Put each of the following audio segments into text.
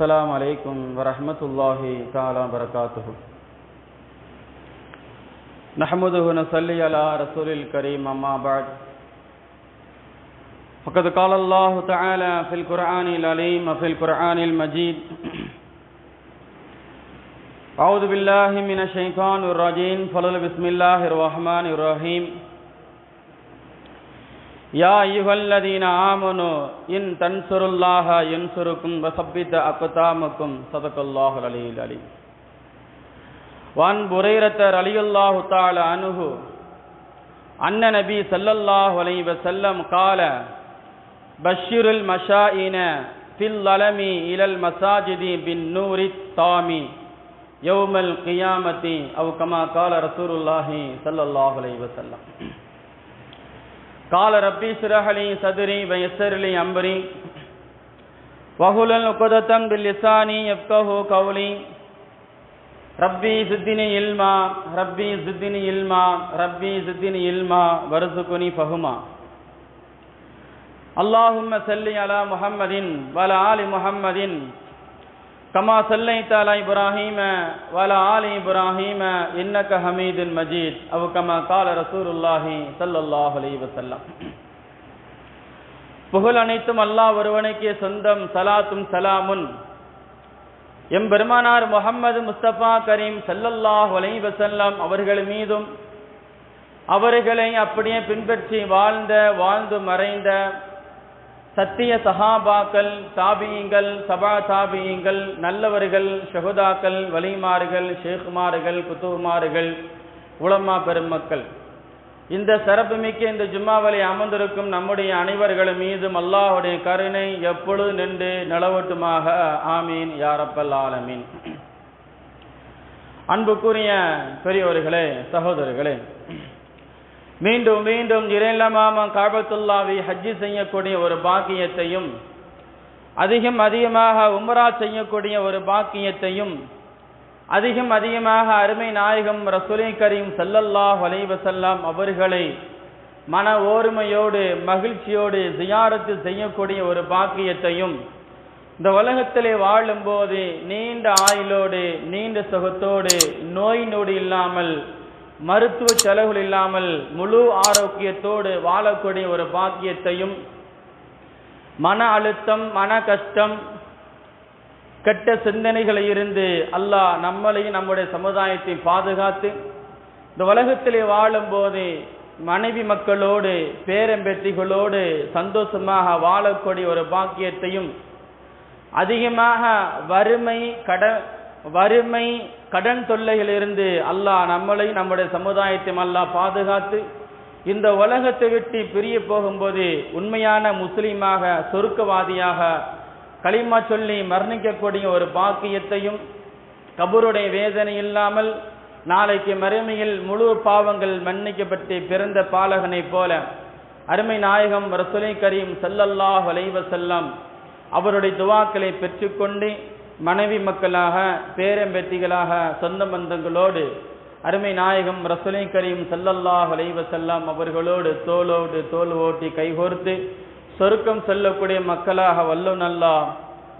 السلام عليكم ورحمة الله تعالى وبركاته. نحمده ونصلي على رسول الكريم أما بعد. فقد قال الله تعالى في القرآن العليم وفي القرآن المجيد: أعوذ بالله من الشيطان الرجيم. بسم الله الرحمن الرحيم. يا أيها الذين آمنوا إن تنصروا الله ينصركم وثبت أقدامكم. صدق الله العلي العليم. وعن بريرة رضي الله تعالى عنه أن النبي صلى الله عليه وسلم قال: بشر المشائين في الظلم إلى المساجد بالنور التام يوم القيامة، أو كما قال رسول الله صلى الله عليه وسلم. قال ربي اشرح لي صدري ويسر لي أمري واحلل عقدة من لساني يفقهوا قولي. ربي زدني علما ربي زدني علما ربي زدني علما وارزقني فهما. اللهم صل على محمد وعلى آل محمد كما صليت على إبراهيم وعلى آل إبراهيم إنك حميد مجيد، أو كما قال رسول الله صلى الله عليه وسلم. புகழ் அனைத்தும் அல்லாஹ் ஒருவனுக்கே சொந்தம். சலாத்தும் சலாமுன் எம்பெருமானார் முஹம்மது முஸ்தபா கரீம் ஸல்லல்லாஹு அலைஹி வஸல்லம் அவர்கள் மீதும், அவர்களை அப்படியே பின்பற்றி வாழ்ந்து மறைந்த சத்திய சஹாபாக்கள், தாபியீங்கள், சபா தாபியீங்கள், நல்லவர்கள், ஷஹுதாக்கள், வலிமார்கள், ஷேகுமார்கள், குத்துமார்கள், உலமா பெருமக்கள், இந்த சிறப்புமிக்க இந்த ஜும்மாவலை அமர்ந்திருக்கும் நம்முடைய அனைவர்கள் மீதும் அல்லாஹ்வுடைய கருணை எப்பொழுது நின்று நிலவட்டுமாக. ஆமீன் யா ரப்பல் ஆலமீன். அன்புக்குரிய பெரியோர்களே, சகோதரர்களே, மீண்டும் மீண்டும் இறைலமாம காபத்துல்லாவை ஹஜ்ஜி செய்யக்கூடிய ஒரு பாக்கியத்தையும், அதிகமாக உம்ரா செய்யக்கூடிய ஒரு பாக்கியத்தையும், அதிகமாக அருமை நாயகம் ரசூலை கரீம் ஸல்லல்லாஹு அலைஹி வஸல்லம் அவர்களை மன ஓர்மையோடு மகிழ்ச்சியோடு ஜியாரத்து செய்யக்கூடிய ஒரு பாக்கியத்தையும், இந்த உலகத்திலே வாழும்போது நீண்ட ஆயுளோடு நீண்ட சுகத்தோடு நோய் நொடி இல்லாமல் மருத்துவ செலவுகள் இல்லாமல் முழு ஆரோக்கியத்தோடு வாழக்கூடிய ஒரு பாக்கியத்தையும், மன அழுத்தம், மன கஷ்டம், கெட்ட சிந்தனைகளை இருந்து அல்லாஹ் நம்மளையும் நம்முடைய சமுதாயத்தை பாதுகாத்து இந்த உலகத்திலே வாழும்போது மனைவி மக்களோடு பேரம்பேத்திகளோடு சந்தோஷமாக வாழக்கூடிய ஒரு பாக்கியத்தையும், அதிகமாக வறுமை கடன் தொல்லைகளிலிருந்து அல்லாஹ் நம்மளையும் நம்முடைய சமுதாயத்தையும் அல்லாஹ் பாதுகாத்து இந்த உலகத்தை விட்டு பிரிய போகும்போது உண்மையான முஸ்லீமாக சொர்க்கவாதியாக கலிமா சொல்லி மரணிக்கக்கூடிய ஒரு பாக்கியத்தையும், கபருடைய வேதனை இல்லாமல் நாளைக்கு மறுமையில் முழு பாவங்கள் மன்னிக்கப்பட்டு பிறந்த பாலகனை போல அருமை நாயகம் ரசூலை கரீம் ஸல்லல்லாஹு அலைஹி வஸல்லம் அவருடைய துவாக்களை பெற்றுக்கொண்டு மனைவி மக்களாக பேரம்பேத்திகளாக சொந்த பந்தங்களோடு அருமை நாயகம் ரசூலை கரீம் ஸல்லல்லாஹு அலைஹி வஸல்லம் அவர்களோடு தோளோடு தோள் ஓட்டி கைகோர்த்து சொர்க்கம் செல்லக்கூடிய மக்களாக வல்லோன் அல்லாஹ்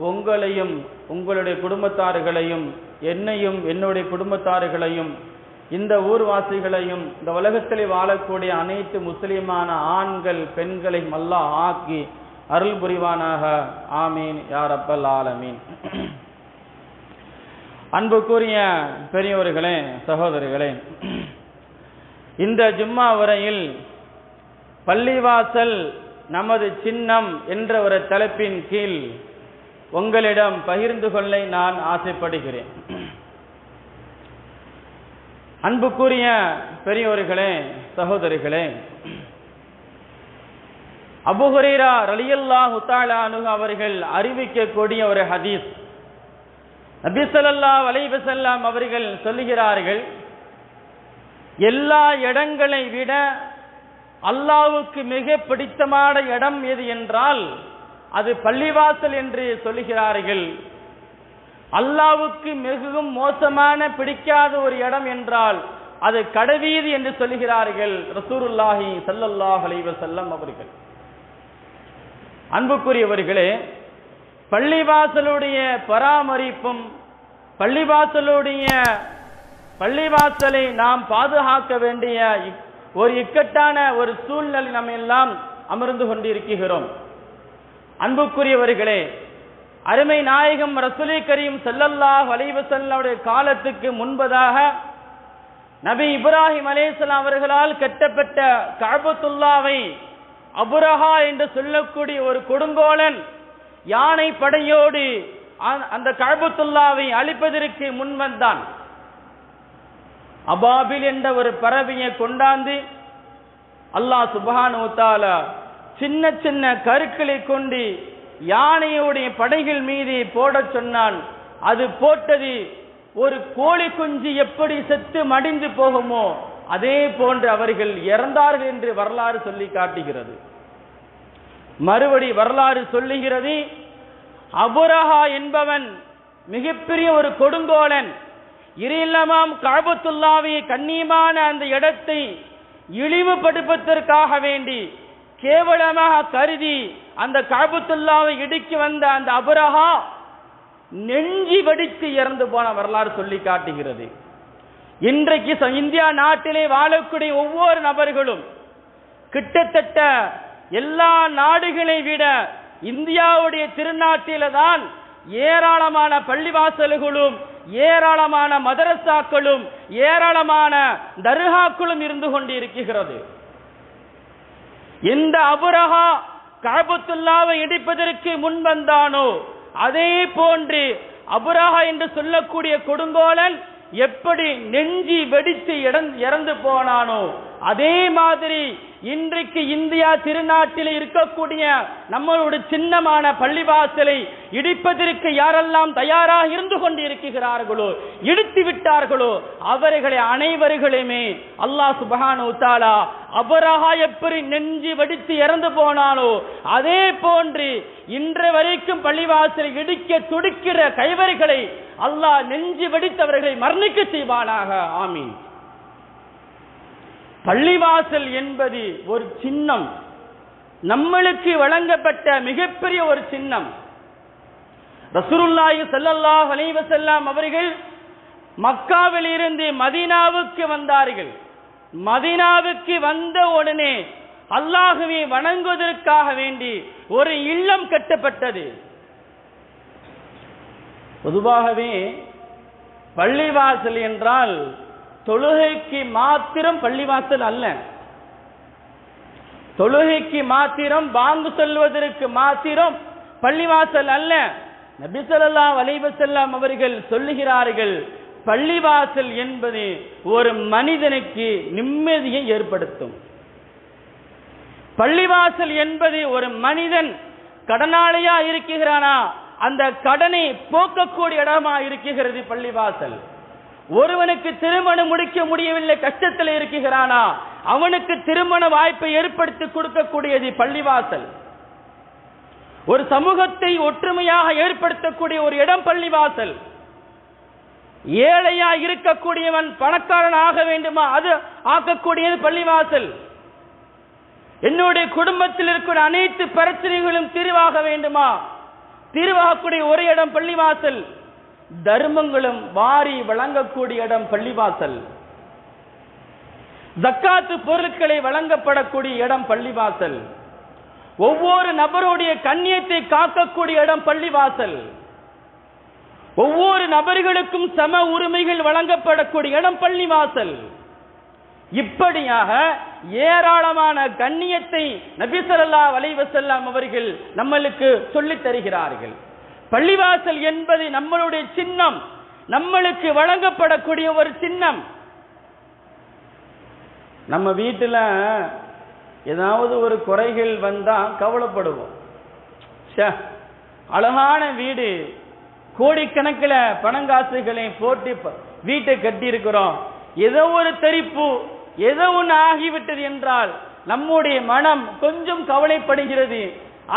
உங்களையும் உங்களுடைய குடும்பத்தார்களையும் என்னையும் என்னுடைய குடும்பத்தார்களையும் இந்த ஊர்வாசிகளையும் இந்த உலகத்திலே வாழக்கூடிய அனைத்து முஸ்லிமான ஆண்கள் பெண்களையும் அல்லாஹ் ஆக்கி அருள் புரிவானாக. ஆமீன் யா ரப்பல் ஆலமீன். அன்புக்குரிய பெரியோர்களே, சகோதரிகளே, இந்த ஜும்மா உரையில் பள்ளிவாசல் நமது சின்னம் என்ற ஒரு தலைப்பின் கீழ் உங்களிடம் பகிர்ந்து கொள்ள நான் ஆசைப்படுகிறேன். அன்புக்குரிய பெரியோர்களே, சகோதரிகளே, அபூ ஹுரைரா ரலியல்லாஹு தஆலா அன்ஹு அவர்கள் அறிவிக்கக்கூடிய ஒரு ஹதீஸ். நபி ஸல்லல்லாஹு அலைஹி வஸல்லம் அவர்கள் சொல்லுகிறார்கள், எல்லா இடங்களை விட அல்லாஹ்வுக்கு மிக பிடித்தமான இடம் எது என்றால் அது பள்ளிவாசல் என்று சொல்லுகிறார்கள். அல்லாஹ்வுக்கு மிகவும் மோசமான பிடிக்காத ஒரு இடம் என்றால் அது கடைவீதி என்று சொல்லுகிறார்கள் ரசூலுல்லாஹி ஸல்லல்லாஹு அலைஹி வஸல்லம் அவர்கள். அன்புக்குரியவர்களே, பள்ளிவாசலுடைய பராமரிப்பும் பள்ளிவாசலை நாம் பாதுகாக்க வேண்டிய ஒரு இக்கட்டான ஒரு சூழ்நிலை நம்ம எல்லாம் அமர்ந்து கொண்டிருக்கிறோம். அன்புக்குரியவர்களே, அருமை நாயகம் ரசூலே கரீம் ஸல்லல்லாஹு அலைஹி வஸல்லம் காலத்துக்கு முன்பதாக நபி இப்ராஹிம் அலைஹிஸ்ஸலாம் அவர்களால் கட்டப்பட்ட கஅபத்துல்லாவை அபுரஹா என்று சொல்லக்கூடிய ஒரு கொடுங்கோலன் யானை படையோடு அந்த கஅபத்துல்லாவை அழிப்பதற்கு முன்வந்தான். அபாபில் என்ற ஒரு பறவையை கொண்டாந்து அல்லாஹ் சுப்ஹானஹு வ தஆலா சின்ன சின்ன கருக்களை கொண்டு யானையுடைய படைகள் மீது போட சொன்னான். அது போட்டது ஒரு கோழி குஞ்சு எப்படி செத்து மடிந்து போகுமோ அதே போன்று அவர்கள் இறந்தார்கள் என்று வரலாறு சொல்லி காட்டுகிறது. மறுபடி வரலாறு சொல்லுகிறது, அபுரஹா என்பவன் மிகப்பெரிய ஒரு கொடுங்கோலன் இறையில்லமாம் கஅபத்துல்லாவை கண்ணியமான அந்த இடத்தை இழிவுபடுத்துவதற்காக வேண்டி கேவலமாக கருதி அந்த கஅபத்துல்லாவை இடிக்கு வந்த அந்த அபுரஹா நெஞ்சி வடித்து இறந்து போன வரலாறு சொல்லி காட்டுகிறது. இன்றைக்கு இந்தியா நாட்டிலே வாழக்கூடிய ஒவ்வொரு நபர்களும் கிட்டத்தட்ட எல்லா நாடுகளை விட இந்தியாவுடைய திருநாட்டில தான் ஏராளமான பள்ளிவாசல்களும் ஏராளமான மதரசாக்களும் ஏராளமான தர்காக்களும் இருந்து கொண்டிருக்கிறது. இந்த அபுரஹா கஅபத்துல்லாவை இடிப்பதற்கு முன்வந்தானோ அதே போன்று அபுரஹா என்று சொல்லக்கூடிய கொடுங்கோலன் எப்படி நெஞ்சி வெடித்து இறந்து போனானோ அதே மாதிரி இன்றைக்கு இந்தியா திருநாட்டில் இருக்கக்கூடிய நம்மளுடைய சின்னமான பள்ளிவாசலை இடிப்பதற்கு யாரெல்லாம் தயாராக இருந்து கொண்டிருக்கிறார்களோ இடித்து விட்டார்களோ அவர்களை அனைவர்களுமே அல்லாஹ் சுப்ஹானஹு வ தஆலா அபுரஹா எப்படி நெஞ்சி வெடித்து இறந்து போனானோ அதே போன்று இன்று வரைக்கும் பள்ளிவாசலை இடிக்க துடிக்கிற கைவர்களை அல்லாஹ் நெஞ்சி வெடித்தவர்களை மரணிக்க செய்வானாக. ஆமீன். பள்ளிவாசல் என்பது ஒரு சின்னம், நம்மளுக்கு வழங்கப்பட்ட மிகப்பெரிய ஒரு சின்னம். ரசூலுல்லாஹி ஸல்லல்லாஹு அலைஹி வஸல்லம் அவர்கள் மக்காவில் இருந்து மதீனாவுக்கு வந்தார்கள். மதீனாவுக்கு வந்த உடனே அல்லாஹ்வை வணங்குவதற்காக வேண்டி ஒரு இல்லம் கட்டப்பட்டது. பொதுவாகவே பள்ளிவாசல் என்றால் தொழுகைக்கு மாத்திரம் பள்ளிவாசல் அல்ல. தொழுகைக்கு மாத்திரம் பாங்கு சொல்வதற்கு மாத்திரம் பள்ளிவாசல் அல்ல. நபி ஸல்லல்லாஹு அலைஹி வஸல்லம் அவர்கள் சொல்லுகிறார்கள், பள்ளிவாசல் என்பது ஒரு மனிதனுக்கு நிம்மதியை ஏற்படுத்தும். பள்ளிவாசல் என்பது ஒரு மனிதன் கடனாளியா இருக்கிறானா அந்த கடனை போக்கக்கூடிய இடமா இருக்கிறது பள்ளிவாசல். ஒருவனுக்கு திருமணம் முடிக்க முடியவில்லை, கஷ்டத்தில் இருக்கிறானா அவனுக்கு திருமண வாய்ப்பை ஏற்படுத்தி கொடுக்கக்கூடியது பள்ளிவாசல். ஒரு சமூகத்தை ஒற்றுமையாக ஏற்படுத்தக்கூடிய ஒரு இடம் பள்ளிவாசல். ஏழையா இருக்கக்கூடியவன் பணக்காரன் ஆக வேண்டுமா அது ஆக்கக்கூடியது பள்ளிவாசல். என்னுடைய குடும்பத்தில் இருக்கிற அனைத்து பிரச்சனைகளும் தீர்வாக வேண்டுமா தீர்வாகக்கூடிய ஒரு இடம் பள்ளிவாசல். தர்மங்களும் வாரி வழங்கக்கூடிய இடம் பள்ளிவாசல். ஜக்காத்து பொருட்களை வழங்கப்படக்கூடிய இடம் பள்ளிவாசல். ஒவ்வொரு நபருடைய கண்ணியத்தை காக்கக்கூடிய இடம் பள்ளிவாசல். ஒவ்வொரு நபர்களுக்கும் சம உரிமைகள் வழங்கப்படக்கூடிய இடம் பள்ளிவாசல். இப்படியாக ஏராளமான கண்ணியத்தை நபி ஸல்லல்லாஹு அலைஹி வஸல்லம் அவர்கள் நம்மளுக்கு சொல்லித் தருகிறார்கள். பள்ளிவாசல் என்பது நம்மளுடைய சின்னம், நம்மளுக்கு வழங்கப்படக்கூடிய ஒரு சின்னம். நம்ம வீட்டில் ஏதாவது ஒரு குறைகள் வந்தா கவலைப்படுவோம். அழகான வீடு, கோடிக்கணக்கில் பணங்காசுகளை போட்டு வீட்டை கட்டி இருக்கிறோம், ஏதோ ஒரு தெரிப்பு ஏதோ ஒன்று ஆகிவிட்டது என்றால் நம்முடைய மனம் கொஞ்சம் கவலைப்படுகிறது.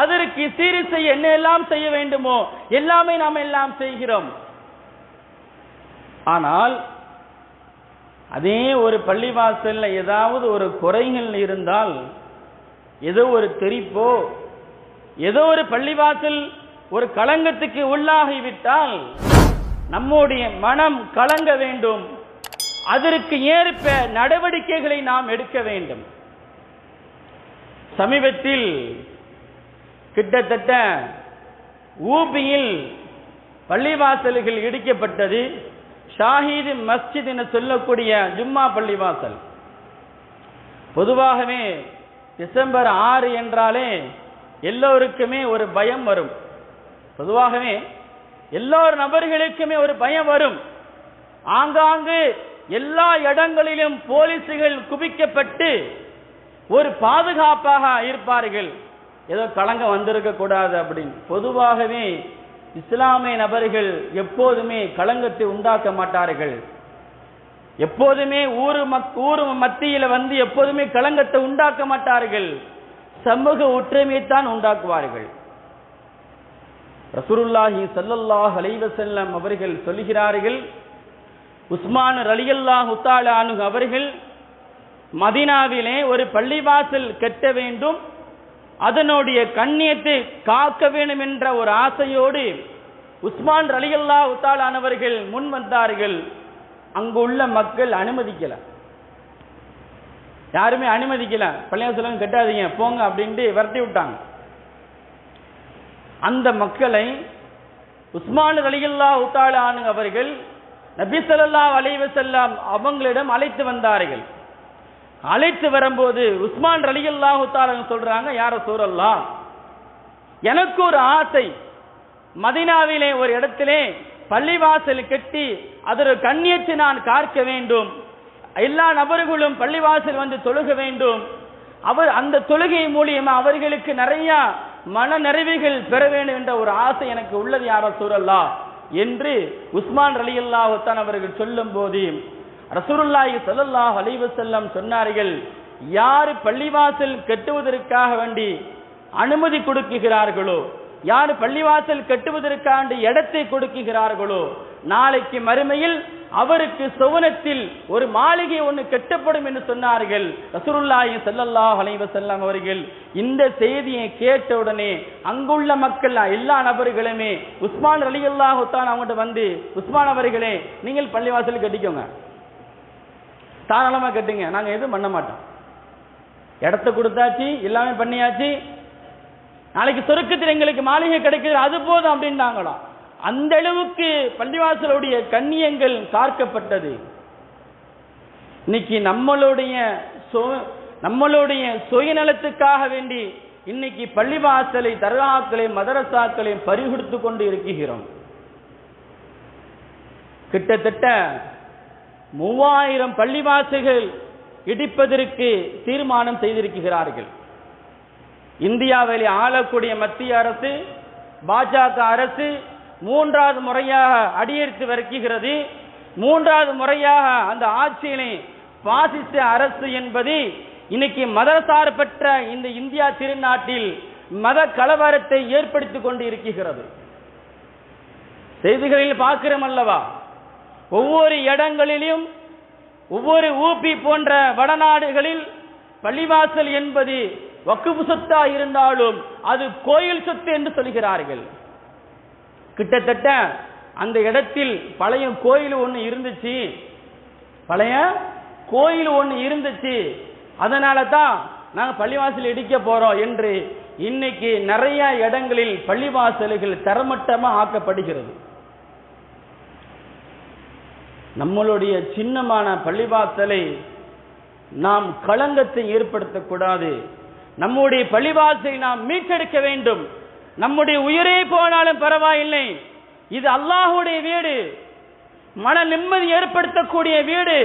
அதற்கு சீர் செய்ய என்ன எல்லாம் செய்ய வேண்டுமோ எல்லாமே நாம் எல்லாம் செய்கிறோம். ஆனால் அதே ஒரு பள்ளிவாசல்ல ஏதாவது ஒரு குறைகள் இருந்தால், ஏதோ ஒரு தெரிப்போ ஏதோ ஒரு பள்ளிவாசல் ஒரு களங்கத்துக்கு உள்ளாகிவிட்டால் நம்முடைய மனம் கலங்க வேண்டும். அதற்கு ஏற்ப நடவடிக்கைகளை நாம் எடுக்க வேண்டும். சமீபத்தில் கிட்டத்தட்ட ஊபியில் பள்ளிவாசல்கள் இடிக்கப்பட்டது. ஷாஹீது மஸ்ஜித் என சொல்லக்கூடிய ஜும்மா பள்ளிவாசல். பொதுவாகவே டிசம்பர் 6 என்றாலே எல்லோருக்குமே ஒரு பயம் வரும். பொதுவாகவே எல்லோரு நபர்களுக்குமே ஒரு பயம் வரும். ஆங்காங்கு எல்லா இடங்களிலும் போலீசுகள் குவிக்கப்பட்டு ஒரு பாதுகாப்பாக இருப்பார்கள். ஏதோ களங்கம் வந்திருக்க கூடாது அப்படின்னு. பொதுவாகவே இஸ்லாமிய நபர்கள் எப்போதுமே களங்கத்தை உண்டாக்க மாட்டார்கள். எப்போதுமே ஊர் மத்தியில் வந்து எப்போதுமே களங்கத்தை உண்டாக்க மாட்டார்கள். சமூக ஒற்றுமையைத்தான் உண்டாக்குவார்கள். ரசூலுல்லாஹி ஸல்லல்லாஹு அலைஹி வஸல்லம் அவர்கள் சொல்கிறார்கள், உஸ்மான் ரலியல்லாஹு தஆலா அன்ஹு அவர்கள் மதீனாவிலே ஒரு பள்ளிவாசல் கட்ட வேண்டும், அதனுடைய கண்ணியத்தை காக்க வேண்டும் என்ற ஒரு ஆசையோடு உஸ்மான் ரலியல்லாஹு தஆலா அவர்கள் முன் வந்தார்கள். அங்கு உள்ள மக்கள் அனுமதிக்கல, யாருமே அனுமதிக்கல. பள்ளிவாசல் கட்டாதீங்க போங்க அப்படின்ட்டு விரட்டி விட்டாங்க. அந்த மக்களை உஸ்மான் ரலியல்லாஹு தஆலா அவர்கள் நபி ஸல்லல்லாஹு அலைஹி வஸல்லம் அவங்களிடம் அழைத்து வந்தார்கள். அழைத்து வரும்போது உஸ்மான் ரலியல்லாஹு தஆலா சொல்றாங்க, யா ரசூலல்லாஹ், எனக்கு ஒரு ஆசை, மதீனாவிலே ஒரு இடத்திலே பள்ளிவாசல் கட்டி அதற்கு கண்ணியத்தை நான் காக்க வேண்டும், எல்லா நபர்களும் பள்ளிவாசல் வந்து தொழுக வேண்டும், அந்த தொழுகை மூலியமா அவர்களுக்கு நிறைய மன நிறைவுகள் பெற வேண்டும் என்ற ஒரு ஆசை எனக்கு உள்ளது யா ரசூலல்லாஹ் என்று உஸ்மான் ரலியல்லாஹு தஆலா அவர்கள் சொல்லும் போது ரசூலுல்லாஹி ஸல்லல்லாஹு அலைஹி வஸல்லம் சொன்னார்கள், யார் பள்ளிவாசல் கட்டுவதற்காக வேண்டி அனுமதி கொடுக்கிறார்களோ, யார் பள்ளிவாசல் கட்டுவதற்காக இடத்தை கொடுக்கிறார்களோ, நாளைக்கு மறுமையில் அவருக்கு சுவனத்தில் ஒரு மாளிகை ஒன்று கட்டப்படும் என்று சொன்னார்கள் ரசூலுல்லாஹி ஸல்லல்லாஹு அலைஹி வஸல்லம் அவர்கள். இந்த செய்தியை கேட்டவுடனே அங்குள்ள மக்கள் எல்லா நபர்களுமே உஸ்மான் ரலியல்லாஹு தஆலா அவங்கள்ட்ட வந்து, உஸ்மான் அவர்களே, நீங்கள் பள்ளிவாசல் கட்டிக்கோங்க, தாராளமா கட்டுங்க, நாங்க எதுவும் பண்ண மாட்டோம், இடத்த கொடுத்தாச்சு, எல்லாமே பண்ணியாச்சு, நாளைக்கு சொர்க்கத்தில் எங்களுக்கு மாளிகை கிடைக்குது, அது போதும் அப்படின்ட்டாங்களாம். அந்த அளவுக்கு பள்ளிவாசலுடைய கண்ணியங்கள் காக்கப்பட்டது. இன்னைக்கு நம்மளுடைய சுயநலத்துக்காக வேண்டி இன்னைக்கு பள்ளிவாசலை, தர்காக்களை, மதரசாக்களை பறிகொடுத்து கொண்டு இருக்கிறோம். கிட்டத்தட்ட 3000 பள்ளிவாசல்கள் இடிப்பதற்கு தீர்மானம் செய்திருக்கிறார்கள். இந்தியாவில் ஆளக்கூடிய மத்திய அரசு, பாஜக அரசு 3வது முறையாக அடியெடுத்து வருகிறது. 3வது முறையாக அந்த ஆட்சியிலே பாசிச அரசு என்பது இன்னைக்கு மதசார்பற்ற இந்த இந்தியா திருநாட்டில் மத கலவரத்தை ஏற்படுத்தி கொண்டு இருக்கிறது. செய்திகளில் பார்க்கிறோம் அல்லவா, ஒவ்வொரு இடங்களிலும், ஒவ்வொரு ஊபி போன்ற வடநாடுகளில் பள்ளிவாசல் என்பது வக்ஃப் சொத்தா இருந்தாலும் அது கோயில் சொத்து என்று சொல்கிறார்கள். கிட்டத்தட்ட அந்த இடத்தில் பழைய கோயில் ஒன்று இருந்துச்சு, அதனால தான் நாங்கள் பள்ளிவாசல் இடிக்க போறோம் என்று இன்னைக்கு நிறைய இடங்களில் பள்ளிவாசல்கள் தரமட்டமாக ஆக்கப்படுகிறது. நம்மளுடைய சின்னமான பள்ளிவாசலை நாம் களங்கத்தை ஏற்படுத்தக்கூடாது. நம்முடைய பள்ளிவாசலை நாம் மீட்டெடுக்க வேண்டும். நம்முடைய உயிரே போனாலும் பரவாயில்லை, இது அல்லாஹ்வுடைய வீடு, மன நிம்மதி ஏற்படுத்தக்கூடிய வீடு.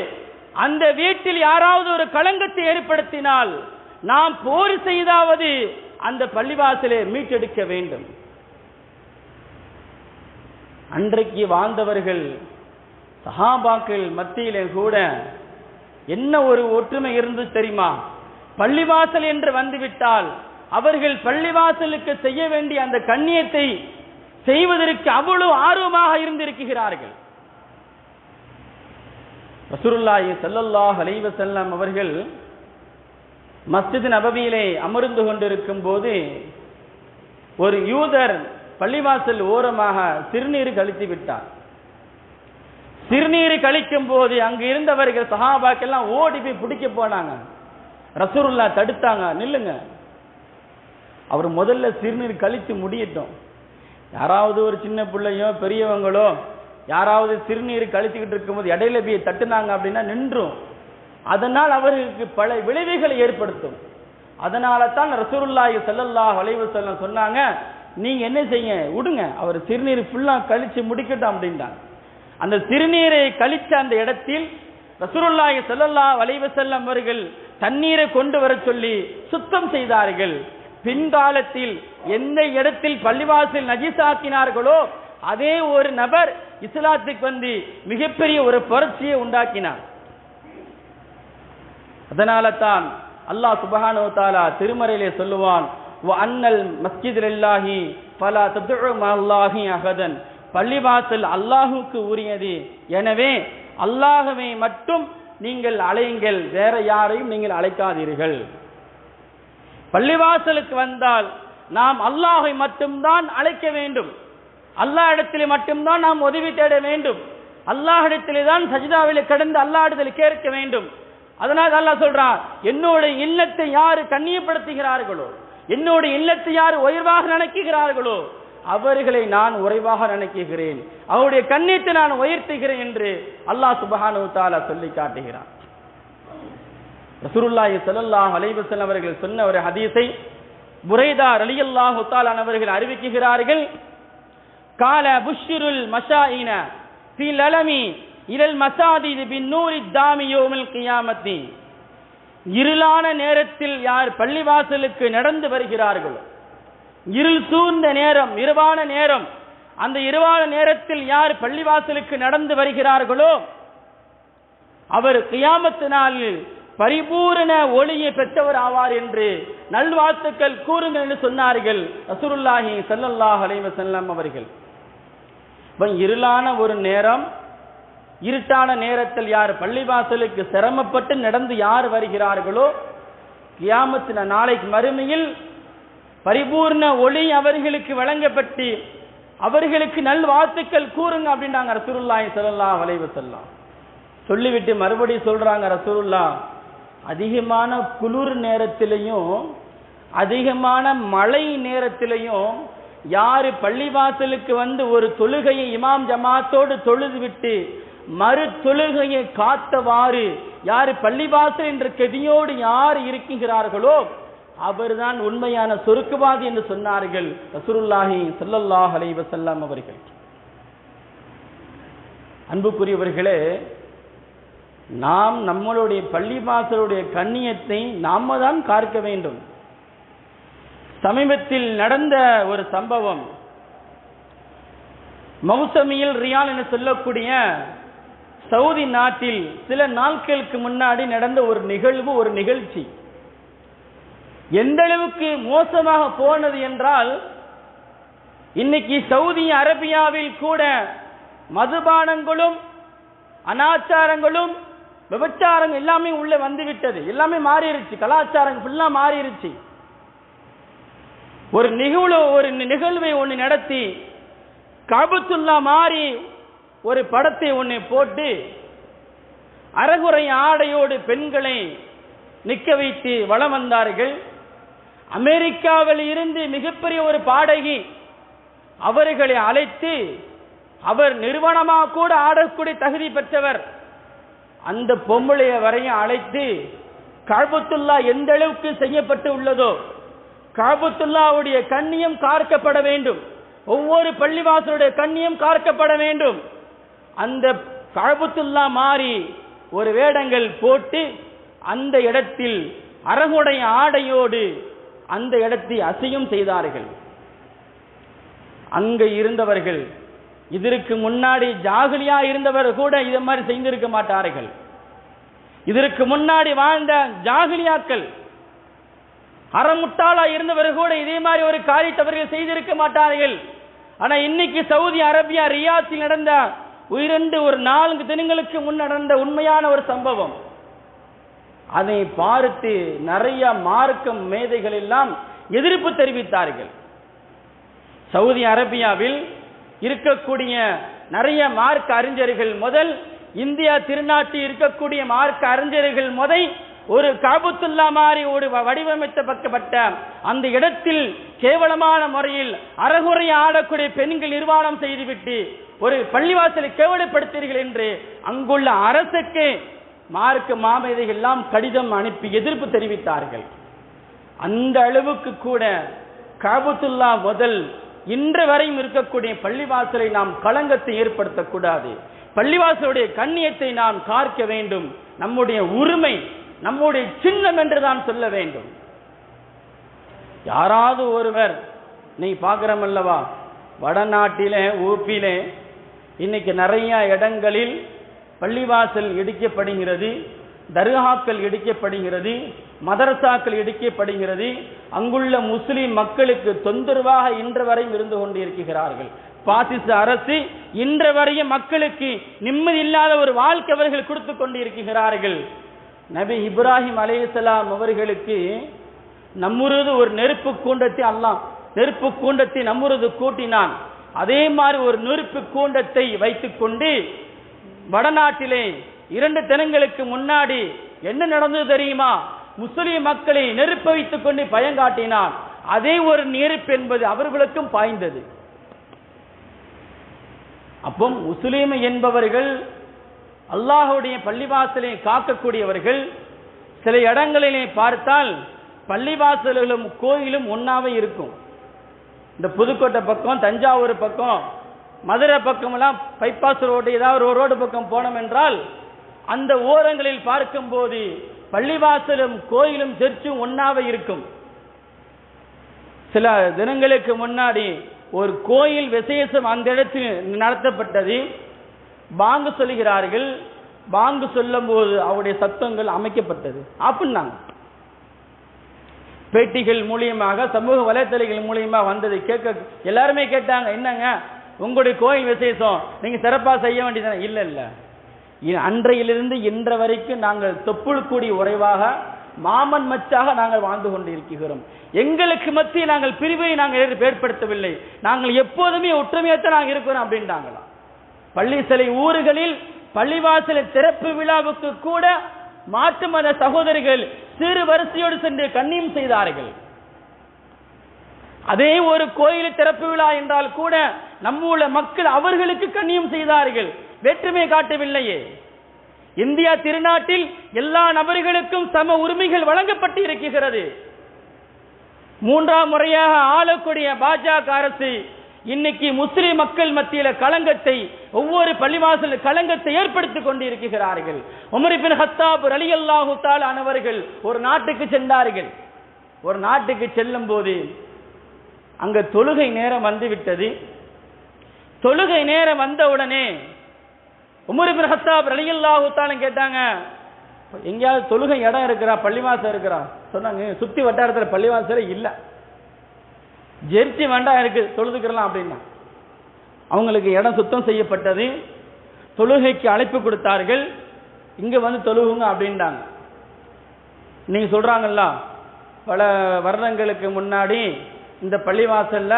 அந்த வீட்டில் யாராவது ஒரு களங்கத்தை ஏற்படுத்தினால் நாம் போர் செய்தாவது அந்த பள்ளிவாசலை மீட்டெடுக்க வேண்டும். அன்றைக்கு வாழ்ந்தவர்கள் சஹாபாக்கள் மத்தியிலே கூட என்ன ஒரு ஒற்றுமை இருந்து தெரியுமா? பள்ளிவாசல் என்று வந்துவிட்டால் அவர்கள் பள்ளிவாசலுக்கு செய்ய வேண்டிய அந்த கண்ணியத்தை செய்வதற்கு அவ்வளவு ஆர்வமாக இருந்திருக்கிறார்கள். ரசூலுல்லாஹி ஸல்லல்லாஹு அலைஹி வஸல்லம் அவர்கள் மஸ்ஜித் நபவியிலே அமர்ந்து கொண்டிருக்கும் போது ஒரு யூதர் பள்ளிவாசல் ஓரமாக சிறுநீர் கழித்து விட்டார். சிறுநீர் கழிக்கும் போது அங்கு இருந்தவர்கள் சஹாபாக்கெல்லாம் ஓடி போய் பிடிக்க போனாங்க. ரசூலுல்லாஹ் தடுத்தாங்க, நில்லுங்க, அவர் முதல்ல சிறுநீர் கழித்து முடியட்டும். யாராவது ஒரு சின்ன பிள்ளையோ பெரியவங்களோ யாராவது சிறுநீர் கழிச்சுக்கிட்டு இருக்கும்போது இடையில போய் தட்டுனாங்க அப்படின்னா நின்றும், அதனால் அவர்களுக்கு பல விளைவுகளை ஏற்படுத்தும். அதனால தான் ரசூலுல்லாஹி ஸல்லல்லாஹு அலைஹி வஸல்லம் சொன்னாங்க, நீங்க என்ன செய்யுங்க, விடுங்க, அவர் சிறுநீர் ஃபுல்லா கழிச்சு முடிக்கட்டும் அப்படின்றாங்க. அந்த சிறுநீரை கழிச்ச அந்த இடத்தில் ரசூலுல்லாஹி ஸல்லல்லாஹு அலைஹி வஸல்லம் அவர்கள் தண்ணீரை கொண்டு வர சொல்லி சுத்தம் செய்தார்கள். பின்காலத்தில் எந்த இடத்தில் பள்ளிவாசல் நஜீசாக்கினார்களோ அதே ஒரு நபர் இஸ்லாத்துக்கு வந்து மிகப்பெரிய ஒரு புரட்சியை உண்டாக்கினார். அதனால தான் அல்லாஹ் சுப்ஹானஹு வ தஆலா திருமறையிலே சொல்லுவான், வ அன்னல் மஸ்ஜிதுலில்லாஹி ஃபலா ததுஉ மஅல்லாஹி அஹதன், பள்ளிவாசல் அல்லாஹ்வுக்கு உரியது, எனவே அல்லாஹ்வை மட்டும் நீங்கள் அழையுங்கள், வேற யாரையும் நீங்கள் அழைக்காதீர்கள். பள்ளிவாசலுக்கு வந்தால் நாம் அல்லாஹை மட்டும்தான் அழைக்க வேண்டும், அல்லாஹ் இடத்திலே மட்டும்தான் நாம் உதவி தேட வேண்டும், அல்லாஹ் இடத்திலே தான் சஜ்தாவிலே கடந்து அல்லாஹ் இடத்தில் கேட்க வேண்டும். அதனால் அல்லாஹ் சொல்றான், என்னோட இல்லத்தை யாரு கண்ணியப்படுத்துகிறார்களோ, என்னோட இல்லத்தை யார் உயர்வாக நினைக்கிறார்களோ அவர்களை நான் உறைவாக நினைக்கிறேன், அவருடைய கண்ணியத்தை நான் உயர்த்துகிறேன் என்று அல்லாஹ் சுப்ஹானஹு வ தஆலா சொல்லி காட்டுகிறான். ரசூலுல்லாஹி ஸல்லல்லாஹு அலைஹி வஸல்லம் அவர்கள் சொன்ன ஒரு ஹதீஸை புரைதா ரலியல்லாஹு தஆலா அவர்கள் அறிவிக்கிறார்கள். கால புஷ்ருல் மஷாயின ஃபீ லலமி இலல் மசாஜித் பின்னூரி தாமி யௌமில் கியாமத்தி, இருளான நேரத்தில் யார் பள்ளிவாசலுக்கு நடந்து வருகிறார்களோ, இருள் சூழ்ந்த நேரம், இரவான நேரம், அந்த இரவான நேரத்தில் யார் பள்ளிவாசலுக்கு நடந்து வருகிறார்களோ அவர் கியாமத்து நாளில் பரிபூரண ஒளியை பெற்றவர் ஆவார் என்று நல்வாழ்த்துக்கள் கூறுங்கள் என்று சொன்னார்கள் ரசூலுல்லாஹி ஸல்லல்லாஹு அலைஹி வஸல்லம் அவர்கள். இருளான ஒரு நேரம், இருட்டான நேரத்தில் யார் பள்ளிவாசலுக்கு சிரமப்பட்டு நடந்து யார் வருகிறார்களோ கியாமத்து நாளைக்கு மறுமையில் பரிபூர்ண ஒளி அவர்களுக்கு வழங்கப்பட்டு அவர்களுக்கு நல்வாழ்த்துக்கள் கூறுங்க அப்படின்றாங்க ரசூலுல்லாஹி ஸல்லல்லாஹு அலைஹி வஸல்லம். சொல்லிவிட்டு மறுபடியும் சொல்றாங்க ரசூலுல்லாஹ், அதிகமான குளிர் நேரத்திலையும் அதிகமான மழை நேரத்திலையும் யாரு பள்ளிவாசலுக்கு வந்து ஒரு தொழுகையை இமாம் ஜமாத்தோடு தொழுது விட்டு மறு தொழுகையை காத்தவாறு யாரு பள்ளிவாசல் என்ற கதியோடு யார் இருக்கிறார்களோ அவர்தான் உண்மையான சொர்க்கவாதி என்று சொன்னார்கள் ரசூலுல்லாஹி ஸல்லல்லாஹு அலைஹி வஸல்லம் அவர்கள். அன்புக்குரியவர்களே, நாம் நம்மளுடைய பள்ளிவாசலுடைய கண்ணியத்தை நாம தான் காக்க வேண்டும். சமீபத்தில் நடந்த ஒரு சம்பவம், மௌசமியில் ரியால் என சொல்லக்கூடிய சவுதி நாட்டில் சில நாட்களுக்கு முன்னாடி நடந்த ஒரு நிகழ்வு, ஒரு நிகழ்ச்சி எந்த அளவுக்கு மோசமாக போனது என்றால், இன்னைக்கு சவுதி அரேபியாவில் கூட மதுபானங்களும் அனாச்சாரங்களும் விபச்சாரங்கள் எல்லாமே உள்ள வந்துவிட்டது, எல்லாமே மாறிடுச்சு, கலாச்சாரம் ஃபுல்லா மாறிடுச்சு. ஒரு நிகழ்வை ஒன்று நடத்தி காபத்துல்லா மாறி ஒரு படத்தை ஒன்று போட்டு அரைகுறை ஆடையோடு பெண்களை நிற்க வைத்து வலம் வந்தார்கள். அமெரிக்காவில் இருந்து மிகப்பெரிய ஒரு பாடகி அவர்களை அழைத்து, அவர் நிறுவனமாக கூட ஆடக்கூடிய தகுதி பெற்றவர், அந்த பொம்பளைய வரையும் அழைத்து காபத்துல்லா எந்த அளவுக்கு செய்யப்பட்டு உள்ளதோ காபத்துல்லாவுடைய கண்ணியம் காக்கப்பட வேண்டும், ஒவ்வொரு பள்ளிவாசலுடைய கண்ணியம் காக்கப்பட வேண்டும். அந்த காபத்துல்லா மாறி ஒரு வேடங்கள் போட்டு அந்த இடத்தில் அரைகுறை ஆடையோடு அந்த இடத்தை அசையும் செய்தார்கள். அங்க இருந்தவர்கள், இதற்கு முன்னாடி ஜாகிலியா இருந்தவர் கூட இதை மாதிரி செய்திருக்க மாட்டார்கள். இதற்கு முன்னாடி வாழ்ந்த ஜாகிலியாக்கள், அறமுட்டாளா இருந்தவர் கூட இதே மாதிரி ஒரு காரியத்தை அவர்கள் செய்திருக்க மாட்டார்கள். ஆனா இன்னைக்கு சவுதி அரேபியா ரியாத்தில் நடந்த ஒரு 4 தினங்களுக்கு முன் நடந்த உண்மையான ஒரு சம்பவம், அதை பார்த்து நிறைய மார்க்கம் மேதைகள் எல்லாம் எதிர்ப்பு தெரிவித்தார்கள். சவுதி அரேபியாவில் இருக்கக்கூடிய நிறைய மார்க்க அறிஞர்கள் முதல், இந்தியா திருநாட்டில் இருக்கக்கூடிய மார்க்க அறிஞர்கள் முதல், ஒரு காபத்துல்லா மாதிரி ஒரு வடிவமைக்கப்பட்ட அந்த இடத்தில் கேவலமான முறையில் அறகுறை ஆடக்கூடிய பெண்கள் நிர்வாணம் செய்துவிட்டு ஒரு பள்ளிவாசலை கேவலப்படுத்தீர்கள் என்று அங்குள்ள அரசுக்கு மார்க்க மாமேதைகள் எல்லாம் கடிதம் அனுப்பி எதிர்ப்பு தெரிவித்தார்கள். அந்த அளவுக்கு கூட காபத்துல்லா முதல் இன்று வரையும் இருக்கக்கூடிய பள்ளிவாசலை நாம் களங்கத்தை ஏற்படுத்தக்கூடாது. பள்ளிவாசலுடைய கண்ணியத்தை நாம் காக்க வேண்டும். நம்முடைய உரிமை, நம்முடைய சின்னம் என்று தான் சொல்ல வேண்டும். யாராவது ஒருவர், நீ பார்க்கிறோம் அல்லவா, வடநாட்டிலே ஊப்பிலே இன்னைக்கு நிறைய இடங்களில் பள்ளிவாசல் இடிக்கப்படுகிறது, தர்காக்கள் இடிக்கப்படுகிறது, மதரசாக்கள் இடிக்கப்படுகிறது. அங்குள்ள முஸ்லிம் மக்களுக்கு தொந்தரவாக இன்று வரையும் இருந்து கொண்டிருக்கிறார்கள். பாசிச அரசு இன்று வரையும் மக்களுக்கு நிம்மதி இல்லாத ஒரு வாழ்க்கை அவர்கள் கொடுத்து கொண்டிருக்கிறார்கள். நபி இப்ராஹிம் அலைஹிஸ்ஸலாம் அவர்களுக்கு நம்முருது ஒரு நெருப்பு கூண்டத்தை நம்முருது கூட்டினான். அதே மாதிரி ஒரு நெருப்பு கூண்டத்தை வைத்துக் கொண்டு வடநாட்டிலே 2 தினங்களுக்கு முன்னாடி என்ன நடந்தது தெரியுமா? முஸ்லிம் மக்களை நெருப்பு வைத்துக் கொண்டு பயங்காட்டினான். அதே ஒரு நெருப்பு என்பது அவர்களுக்கும் பாய்ந்தது. அப்போ முஸ்லிம் என்பவர்கள் அல்லாஹ்வுடைய பள்ளிவாசலை காக்கக்கூடியவர்கள். சில இடங்களிலே பார்த்தால் பள்ளிவாசல்களும் கோயிலும் ஒன்னாவே இருக்கும். இந்த புதுக்கோட்டை பக்கம், தஞ்சாவூர் பக்கம், மதுரை பக்கமெல்லாம் பைபாஸ் ரோடு, ஏதாவது ஒரு ரோடு பக்கம் போனோம் என்றால் அந்த ஓரங்களில் பார்க்கும்போது பள்ளிவாசலும் கோயிலும் சர்ச்சும் ஒன்னாவே இருக்கும். சில தினங்களுக்கு முன்னாடி ஒரு கோயில் விசேஷம் அந்த இடத்தில் நடத்தப்பட்டது. பாங்கு சொல்லுகிறார்கள். பாங்கு சொல்லும் போது அவருடைய சத்தங்கள் அமைக்கப்பட்டது அப்படின்னாங்க. பேட்டிகள் மூலியமாக, சமூக வலைத்தளங்கள் மூலியமாக வந்தது கேட்க எல்லாருமே கேட்டாங்க, என்னங்க உங்களுடைய கோயில் விசேஷம் நீங்க சிறப்பா செய்ய வேண்டியது? இல்ல இல்ல, அன்றையிலிருந்து இன்ற வரைக்கும் நாங்கள் தொப்புள் கூடி உறைவாக மாமன் மச்சாக நாங்கள் வாழ்ந்து கொண்டிருக்கிறோம். எங்களுக்கு மத்திய நாங்கள் பிரிவை நாங்கள் ஏற்படுத்தவில்லை. நாங்கள் எப்போதுமே ஒற்றுமையத்தான் நாங்கள் இருக்கிறோம் அப்படின்றாங்களாம். பள்ளி சிலை ஊர்களில் பள்ளிவாசல் திறப்பு விழாவுக்கு கூட மாற்று மத சகோதரிகள் சிறு வரிசையோடு சென்று கண்ணியம் செய்தார்கள். அதே ஒரு கோயில் திறப்பு விழா என்றால் கூட நம்முள்ள மக்கள் அவர்களுக்கு கண்ணியம் செய்தார்கள். வேற்றுமை காட்டவில்லையே. இந்தியா திருநாட்டில் எல்லா நபர்களுக்கும் சம உரிமைகள் வழங்கப்பட்டு இருக்கிறது. 3ஆம் முறையாக ஆளக்கூடிய பாஜக அரசு இன்னைக்கு முஸ்லிம் மக்கள் மத்தியில களங்கத்தை, ஒவ்வொரு பள்ளிவாசல் களங்கத்தை ஏற்படுத்திக் கொண்டிருக்கிறார்கள். உமர் இப்னு கத்தாப் ரலியல்லாஹு தஆலா அன்ஹு ஒரு நாட்டுக்கு சென்றார்கள். ஒரு நாட்டுக்கு செல்லும் போது அங்க தொழுகை நேரம் வந்துவிட்டது. தொழுகை நேரம் வந்தவுடனே உமர் இப்னு கத்தாப் ரலியல்லாஹு தஆலா கேட்டாங்க, எங்கேயாவது தொழுகை இடம் இருக்கிறா, பள்ளிவாசல் இருக்கிறா? சொன்னாங்க, சுத்தி வட்டாரத்தில் பள்ளிவாசலே இல்லை, ஜெர்சி வேண்டாம் இருக்கு, தொழுதுக்கலாம் அப்படின்னா. அவங்களுக்கு இடம் சுத்தம் செய்யப்பட்டது. தொழுகைக்கு அழைப்பு கொடுத்தார்கள். இங்க வந்து தொழுகுங்க அப்படின்றாங்க. நீங்க சொல்றாங்கல்ல, பல வருடங்களுக்கு முன்னாடி இந்த பள்ளிவாசல்ல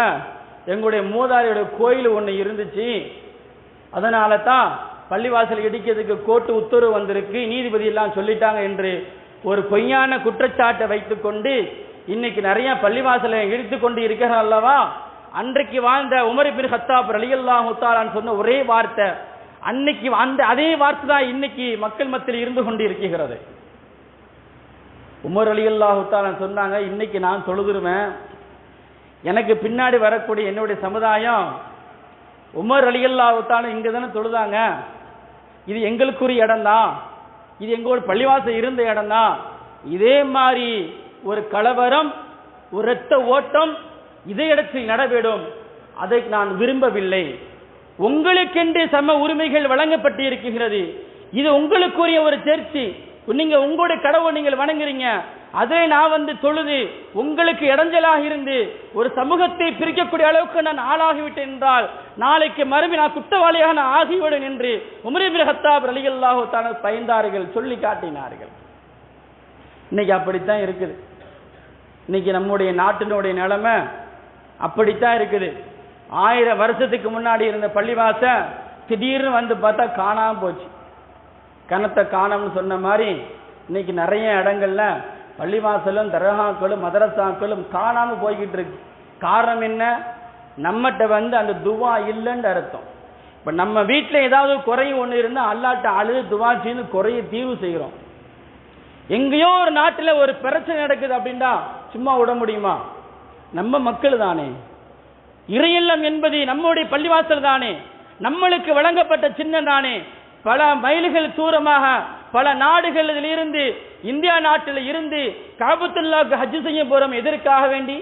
எங்களுடைய மூதாதையோட கோயில் ஒன்று இருந்துச்சு, அதனால தான் பள்ளிவாசல் இடிக்கிறதுக்கு கோர்ட்டு உத்தரவு வந்திருக்கு, நீதிபதி எல்லாம் சொல்லிட்டாங்க என்று ஒரு பொய்யான குற்றச்சாட்டை வைத்துக் கொண்டு இன்னைக்கு நிறைய பள்ளிவாசலை இடித்து கொண்டு இருக்கிறார் அல்லவா. அன்றைக்கு வாழ்ந்த உமர் இப்னு கத்தாப் ரலியல்லாஹு தஆலா சொன்ன ஒரே வார்த்தை, அன்னைக்கு அந்த அதே வார்த்தை தான் இன்னைக்கு மக்கள் மத்தியில் இருந்து கொண்டு இருக்கிறது. உமர் ரலியல்லாஹு தஆலா சொன்னாங்க, இன்னைக்கு நான் தொழுதுருவேன், எனக்கு பின்னாடி வரக்கூடிய என்னுடைய சமுதாயம் உமர் ரலியல்லாஹு தஆலா இங்க தானே தொழுதாங்க, இது எங்களுக்குரிய இடம் தான், இது எங்களோட பள்ளிவாசல் இருந்த இடம் தான். இதே மாதிரி ஒரு கலவரம், ஒரு இரத்த ஓட்டம் இதே இடத்தில் நடைபெறும், அதை நான் விரும்பவில்லை. உங்களுக்கென்று சம உரிமைகள் வழங்கப்பட்டு இருக்கிறது, இது உங்களுக்குரிய ஒரு சர்ச்சை, நீங்க உங்களுடைய கடவுளை நீங்கள் வணங்குறீங்க, அதை நான் வந்து தொழுது உங்களுக்கு இடைஞ்சலாக இருந்து ஒரு சமூகத்தை பிரிக்கக்கூடிய அளவுக்கு நான் ஆளாகிவிட்டேன் என்றால் நாளைக்கு மறுபடி நான் குற்றவாளியாக நான் ஆகிவிடும் என்று உமர் இப்னு கத்தாப் ரலியல்லாஹு தஆலா பயந்தார்கள், சொல்லி காட்டினார்கள். இன்னைக்கு அப்படித்தான் இருக்குது. இன்னைக்கு நம்முடைய நாட்டினுடைய நிலைமை அப்படித்தான் இருக்குது. 1000 வருஷத்துக்கு முன்னாடி இருந்த பள்ளிவாசல் திடீர்னு வந்து பார்த்தா காணாம போச்சு. கணத்தை காணாமனு சொன்ன மாதிரி இன்னைக்கு நிறைய இடங்கள்ல பள்ளிவாசலும் தர்காக்களும் மதரசாக்களும் காணாம போய்கிட்டு இருக்கு. காரணம் என்ன? நம்மகிட்ட வந்து அந்த துவா இல்லைன்னு அர்த்தம். இப்ப நம்ம வீட்டில் ஏதாவது குறை ஒன்று இருந்தா அல்லாட்ட அழுது துவா செய்து குறைய தீர்வு செய்கிறோம். எங்கேயோ ஒரு நாட்டில் ஒரு பிரச்சனை நடக்குது அப்படின்னா சும்மா விட முடியுமா? நம்ம மக்கள் தானே. இறையல்லம் என்பது நம்முடைய பள்ளிவாசல் தானே, நம்மளுக்கு வழங்கப்பட்ட சின்னம் தானே. பல மைல்கள் தூரமாக பல நாடுகளில் இருந்து இந்தியா நாட்டில் இருந்து காபத்துல்லாஹ்க்கு ஹஜ் செய்ய போறோம். எதற்காக வேண்டி?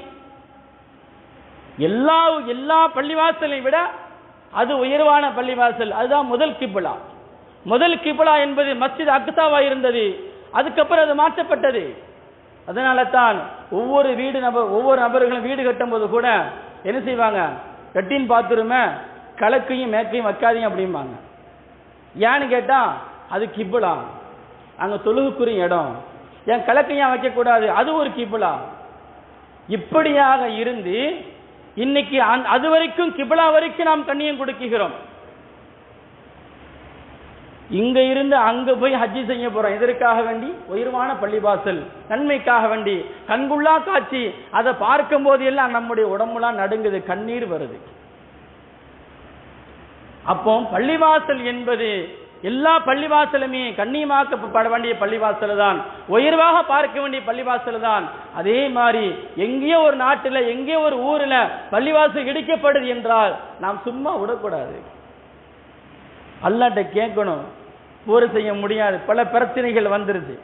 எல்லா பள்ளிவாசலை விட அது உயர்வான பள்ளிவாசல். அதுதான் முதல் கிப்லா. முதல் கிப்லா என்பது மஸ்ஜித் அக்ஸாவா இருந்தது. அதுக்கப்புறம் அது மாற்றப்பட்டது. அதனால தான் ஒவ்வொரு நபர்களும் வீடு கட்டும் போது கூட என்ன செய்வாங்க? கட்டின் பாத்ரூமை கிழக்கையும் மேற்கையும் வைக்காதீங்க அப்படிம்பாங்க. ஏன்னு கேட்டா அது கிப்லா, அங்க தொழுகுக்குரிய இடம். ஏன் கிழக்கையும் வைக்கக்கூடாது? அது ஒரு கிப்லா. இப்படியாக இருந்து இன்னைக்கு அது வரைக்கும் கிப்லா வரைக்கும் நாம் கண்ணியம் கொடுக்கிறோம். இங்க இருந்து அங்க போய் ஹஜ்ஜி செய்ய போறோம். எதற்காக வேண்டி? உயர்வான பள்ளிவாசல் நன்மைக்காக வேண்டி. கண்குள்ளா காட்சி. அதை பார்க்கும் போது எல்லாம் நம்முடைய உடம்புலாம் நடுங்குது, கண்ணீர் வருது. அப்போ பள்ளிவாசல் என்பது எல்லா பள்ளிவாசலுமே கண்ணியமாக்கப்பட வேண்டிய பள்ளிவாசல் தான், உயர்வாக பார்க்க வேண்டிய பள்ளிவாசல் தான். அதே மாதிரி எங்கேயோ ஒரு நாட்டில் எங்கேயோ ஒரு ஊரில் பள்ளிவாசல் இடிக்கப்படுது என்றால் நாம் சும்மா விடக்கூடாது. அல்லாஹ்ட்ட கேட்கணும். போர் செய்ய முடியாது, பல பிரச்சனைகள் வந்துருது.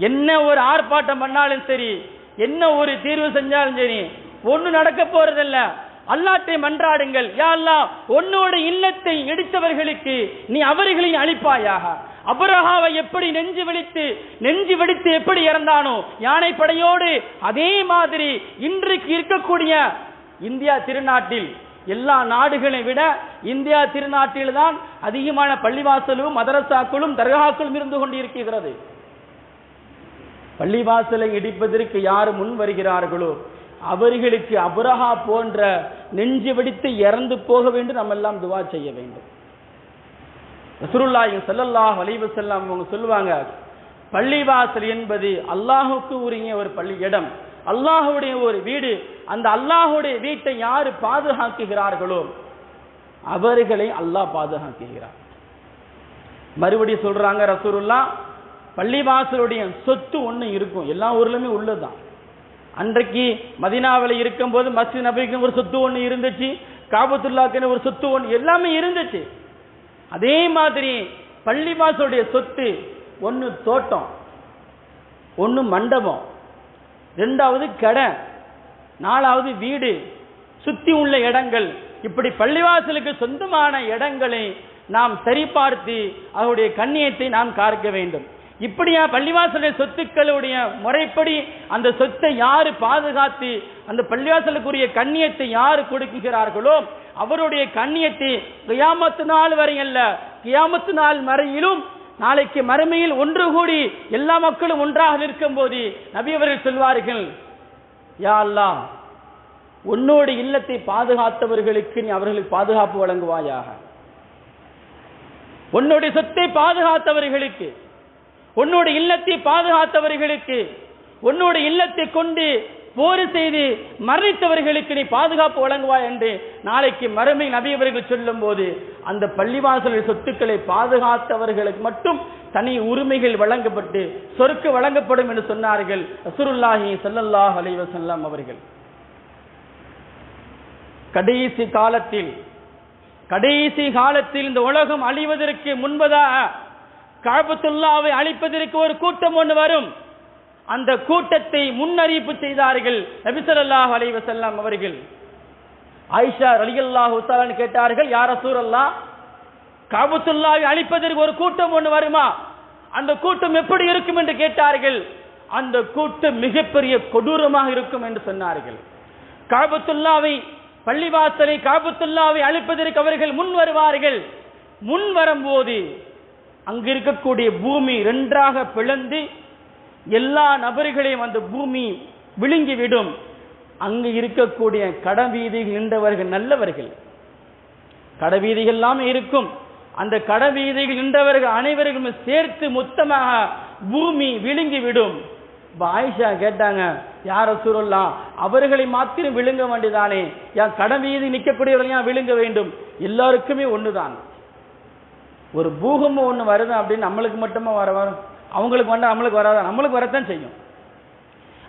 என்ன ஒரு ஆர்ப்பாட்டம் பண்ணாலும் சரி, என்ன ஒரு தீர்வு செஞ்சாலும் சரி, ஒண்ணு நடக்க போறதில்ல. அல்லாஹ்வை மன்றாடுங்கள். யா அல்லாஹ், உன்னோட இல்லத்தை இடித்தவர்களுக்கு நீ அவர்களின் அழிப்பாயாக. அபரஹாவை எப்படி நெஞ்சு வெடித்து எப்படி இறந்தானோ யானை படையோடு, அதே மாதிரி இன்றைக்கு இருக்கக்கூடிய இந்தியா திருநாட்டில் எல்லா நாடுகளை விட இந்தியா திருநாட்டில் தான் அதிகமான பள்ளிவாசலும் மதரசாக்களும் தர்காக்களும் இருந்து கொண்டிருக்கிறது. பள்ளிவாசலை இடிப்பதற்கு யார் முன் வருகிறார்களோ அவர்களுக்கு அபரஹா போன்ற நெஞ்சு வெடித்து இறந்து போக வேண்டும். நம்ம எல்லாம் துவா செய்ய வேண்டும். ரசூலுல்லாஹி ஸல்லல்லாஹு அலைஹி வஸல்லம் அவங்க சொல்லுவாங்க, பள்ளிவாசல் என்பது அல்லாஹ்வுக்கு உரிய ஒரு பள்ளி இடம், அல்லாஹ்வுடைய ஒரு வீடு. அந்த அல்லாஹ்வுடைய வீட்டை யார் பாதுகாக்குகிறார்களோ அவர்களை அல்லாஹ் பாதுகாக்குகிறார். மறுபடியும் சொல்றாங்க ரசூலுல்லாஹ், பள்ளிவாசலுடைய சொத்து ஒண்ணு இருக்கும், எல்லா ஊர்லயுமே உள்ளதுதான். அன்றைக்கு மதீனாவில் இருக்கும்போது மஸ்ஜித் நபவிக்கு ஒரு சொத்து ஒன்று இருந்துச்சு, காபத்துல்லாஹ்க்கு ஒரு சொத்து ஒன்று, எல்லாமே இருந்துச்சு. அதே மாதிரி பள்ளிவாசலுடைய சொத்து ஒன்று தோட்டம், ஒன்று மண்டபம், 2வது கடை, 4வது வீடு, சுத்தி உள்ள இடங்கள். இப்படி பள்ளிவாசலுக்கு சொந்தமான இடங்களை நாம் சரிபார்த்து அவருடைய கண்ணியத்தை நாம் காக்க வேண்டும். இப்படியா பள்ளிவாசலுடைய சொத்துக்களுடைய முறைப்படி அந்த சொத்தை யாரு பாதுகாத்து அந்த பள்ளிவாசலுக்குரிய கண்ணியத்தை யாரு கொடுக்கிறார்களோ அவருடைய கண்ணியத்தை கியாமத்து நாள் வரை அல்ல, கியாமத்து நாள் வரையிலும் நாளைக்கு மறுமையில் ஒன்று கூடி எல்லா மக்களும் ஒன்றாக நிற்கும் போது நபி அவர்கள் சொல்வார்கள், யா அல்லாஹ், உன்னோட இல்லத்தை பாதுகாத்தவர்களுக்கு நீ அவர்களுக்கு பாதுகாப்பு வழங்குவாயாக. உன்னுடைய சொத்தை பாதுகாத்தவர்களுக்கு, உன்னோட இல்லத்தை பாதுகாத்தவர்களுக்கு, உன்னோட இல்லத்தை கொண்டு போர் செய்து மரணித்தவர்களுக்கு நீ பாதுகாப்பு வழங்குவாய் என்று நாளைக்கு மறுமை நபி அவர்கள் சொல்லும் போது அந்த பள்ளிவாசல் சொத்துக்களை பாதுகாத்தவர்களுக்கு மட்டும் தனி உரிமைகள் வழங்கப்பட்டு சொர்க்கு வழங்கப்படும் என்று சொன்னார்கள் ரசூலுல்லாஹி ஸல்லல்லாஹு அலைஹி வஸல்லம் அவர்கள். கடைசி காலத்தில் இந்த உலகம் அழிவதற்கு முன்பதாக காபத்துல்லாவை அழிப்பதற்கு ஒரு கூட்டம் ஒன்று வரும். அந்த கூட்டத்தை முன்னறிவிப்பு செய்தார்கள் நபி ஸல்லல்லாஹு அலைஹி வஸல்லம் அவர்கள். ஆயிஷா ரலியல்லாஹு தஆலா கேட்டார்கள், யா ரசூலல்லாஹ், காபத்துல்லாவை அழிப்பதற்கு ஒரு கூட்டம் ஒன்று வருமா? அந்த கூட்டம் எப்படி இருக்கும் என்று கேட்டார்கள். அந்த கூட்டம் மிகப்பெரிய கொடூரமாக இருக்கும் என்று சொன்னார்கள். காபத்துல்லாவை, பள்ளிவாசலை, காபத்துல்லாவை அழிப்பதற்கு அவர்கள் முன் வருவார்கள். முன் வரும்போது அங்கு இருக்கக்கூடிய பூமி 2ஆக பிளந்து எல்லா நபர்களையும் அந்த பூமி விழுங்கிவிடும். அங்கு இருக்கக்கூடிய கடவீதியில் நின்றவர்கள் நல்லவர்கள். கடவீதிகள் எல்லாமே இருக்கும். அந்த கடவீதியில் நின்றவர்கள் அனைவர்களும் சேர்த்து மொத்தமாக பூமி விழுங்கிவிடும். ஆயிஷா கேட்டாங்க, யார் ரசூலுல்லாஹ், அவர்களை மாத்திரம் விழுங்க வேண்டியதானே, யார் கடவீதி நிற்கக்கூடியவர்கள் ஏன் விழுங்க வேண்டும்? எல்லாருக்குமே ஒண்ணுதான். ஒரு பூகம்பம் ஒண்ணு வருது அப்படின்னு நம்மளுக்கு மட்டுமா வரும்? அவங்களுக்கு வந்தா நம்மளுக்கு வராதா? நம்மளுக்கு வரத்தான் செய்யும்.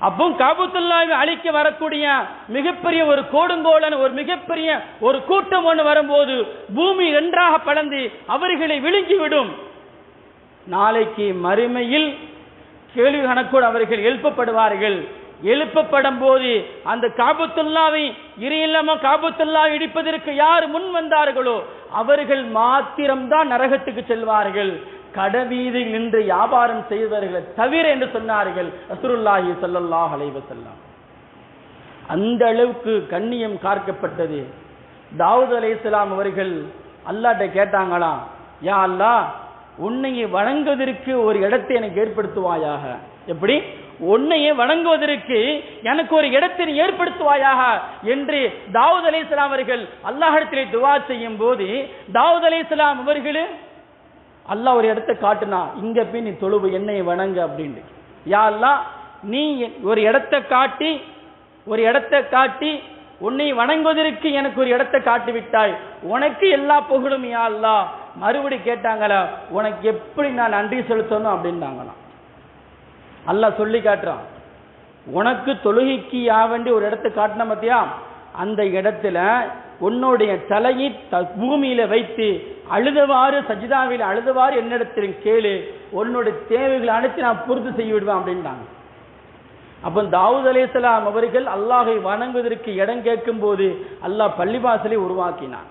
அப்போ காபத்துல்லாஹை அழிக்க வரக்கூடிய மிகப்பெரிய ஒரு கொடுங்கோலன், ஒரு மிகப்பெரிய ஒரு கூட்டம் ஒன்று வரும்போது பூமி இரண்டாக பலந்து அவர்களை விழுங்கிவிடும். நாளைக்கு மறுமையில் கேள்வி கணக்கோடு அவர்கள் எழுப்பப்படுவார்கள். எழுப்பப்படும் போது அந்த காபத்துல்லாவை இறையில்லாம காபத்துல்லாவை இடிப்பதற்கு யார் முன் வந்தார்களோ அவர்கள் மாத்திரம்தான் நரகத்துக்கு செல்வார்கள். கடவீதியில் நின்று வியாபாரம் செய்தவர்களை தவிர என்று சொன்னார்கள் ரசூலுல்லாஹி ஸல்லல்லாஹு அலைஹி வஸல்லம். அந்த அளவுக்கு கண்ணியம் காக்கப்பட்டது. தாவூத் அலைஹிஸ்ஸலாம் அவர்கள் அல்லாஹ்ட்ட கேட்டாங்களா, யா அல்லாஹ், உன்னையை வணங்குவதற்கு ஒரு இடத்தை எனக்கு ஏற்படுத்துவாயாக. எப்படி? உன்னையை வணங்குவதற்கு எனக்கு ஒரு இடத்தை ஏற்படுத்துவாயாக என்று தாவூத் அலைஹிஸ்ஸலாம் அவர்கள் அல்லாஹ்விடத்திலே துஆ செய்யும் போது தாவூத் அலைஹிஸ்ஸலாம் அவர்கள் அல்லாஹ் ஒரு இடத்தை காட்டுனா, இங்க போய் நீ தொழுவு, என்னை வணங்கு அப்படின்னு. யா அல்லாஹ், நீ ஒரு இடத்தை காட்டி உன்னை வணங்குவதற்கு எனக்கு ஒரு இடத்தை காட்டி விட்டாய், உனக்கு எல்லா புகழும் யா அல்லாஹ். மறுபடி கேட்டாங்களா, உனக்கு எப்படி நான் நன்றி செலுத்தணும் அப்படின்னாங்களாம். அல்லாஹ் சொல்லி காட்டுறான், உனக்கு தொழுகைக்கு யாவண்டி ஒரு இடத்தை காட்டின மத்தியா, அந்த இடத்துல உன்னுடைய தலையை பூமியில வைத்து அழுதவாறு சஜிதாவில் அழுதவாறு என்னிடத்தில் கேளு, உன்னுடைய தேவைகளை அனைத்து நான் பூர்த்தி செய்ய விடுவேன் அப்படின்றாங்க. அப்போ தாவூத் அலைஹிஸ்ஸலாம் அவர்கள் அல்லாஹை வணங்குவதற்கு இடம் கேட்கும் போது அல்லாஹ் பள்ளிவாசலை உருவாக்கினான்.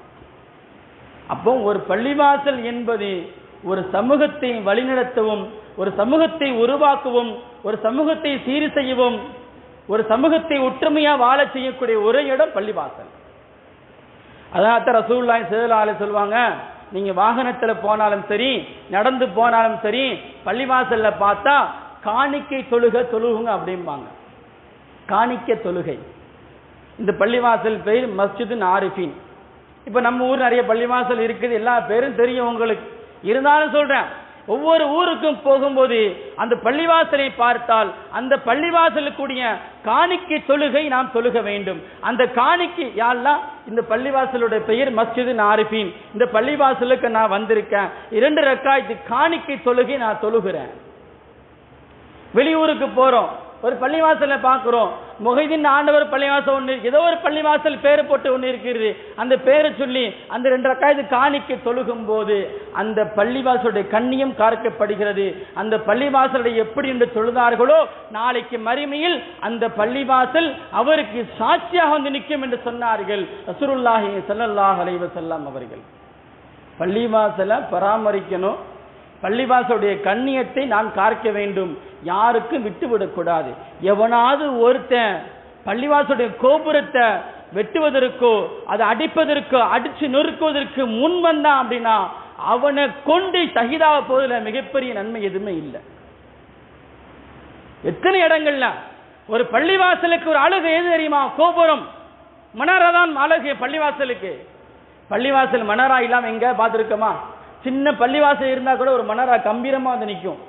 அப்போ ஒரு பள்ளிவாசல் என்பது ஒரு சமூகத்தை வழிநடத்தவும், ஒரு சமூகத்தை உருவாக்கவும், ஒரு சமூகத்தை சீர் செய்யவும், ஒரு சமூகத்தை ஒற்றுமையா வாழ செய்யக்கூடிய ஒரு இடம் பள்ளிவாசல். அதான் ரசூலுல்லாஹி ஸல்லல்லாஹு அலைஹி சொல்வாங்க, நீங்க வாகனத்துல போனாலும் சரி, நடந்து போனாலும் சரி, பள்ளிவாசல்ல பார்த்தா காணிக்கை தொழுகுங்க அப்படிம்பாங்க. காணிக்கை தொழுகை. இந்த பள்ளிவாசல் பேர் மஸ்ஜிது ஆரிஃபின். இப்ப நம்ம ஊர் நிறைய பள்ளிவாசல் இருக்குது, எல்லா பேரும் தெரியும் உங்களுக்கு. இருந்தாலும் சொல்றேன், ஒவ்வொரு ஊருக்கும் போகும்போது அந்த பள்ளிவாசலை பார்த்தால் அந்த பள்ளிவாசலுக்குரிய காணிக்கை தொழுகை நாம் தொழுக வேண்டும். அந்த காணிக்கை யாரெல்லாம், இந்த பள்ளிவாசலுடைய பெயர் மஸ்ஜிது ஆரிஃபின், இந்த பள்ளிவாசலுக்கு நான் வந்திருக்கேன், 2 ரக்காயத்து காணிக்கை தொழுகை நான் தொழுகிறேன். வெளியூருக்கு போறோம், ஒரு பள்ளிவாசலை பார்க்கிறோம், முஹைதீன் ஆண்டவர் பள்ளிவாசல் ஒன்று, ஏதோ ஒரு பள்ளிவாசல் பேரு போட்டு ஒன்று இருக்கிறது, அந்த பேரை சொல்லி அந்த 2 ரக்காயத்து காணிக்கை தொழுகும் போது அந்த பள்ளிவாசலுடைய கண்ணியம் காக்கப்படுகிறது. அந்த பள்ளிவாசலுடைய எப்படி என்று தொழுதார்களோ நாளைக்கு மறுமையில் அந்த பள்ளிவாசல் அவருக்கு சாட்சியாக வந்து நிற்கும் என்று சொன்னார்கள் ரசூலுல்லாஹி ஸல்லல்லாஹு அலைஹி வஸல்லம் அவர்கள். பள்ளிவாசலை பராமரிக்கணும், பள்ளிவாசலுடைய கண்ணியத்தை நாம் காக்க வேண்டும், யாருக்கும் விட்டுவிடக்கூடாது. எவனாவது ஒருத்தன் பள்ளிவாசலுடைய கோபுரத்தை வெட்டுவதற்கோ அதை அடிப்பதற்கோ அடிச்சு நொறுக்குவதற்கு முன் வந்தான் அப்படின்னா அவனை கொண்டு ஷஹீதாக போவதில் மிகப்பெரிய நன்மை எதுவுமே இல்லை. எத்தனை இடங்கள்ல ஒரு பள்ளிவாசலுக்கு ஒரு அழகு எது தெரியுமா? கோபுரம், மனாரா தான் அழகு பள்ளிவாசலுக்கு. பள்ளிவாசல் மனாரா இல்லாம எங்க பார்த்துருக்கோமா? சின்ன பள்ளிவாசல் இருந்தா கூட ஒரு மனாரா கம்பீரமா வந்து நிற்கும்.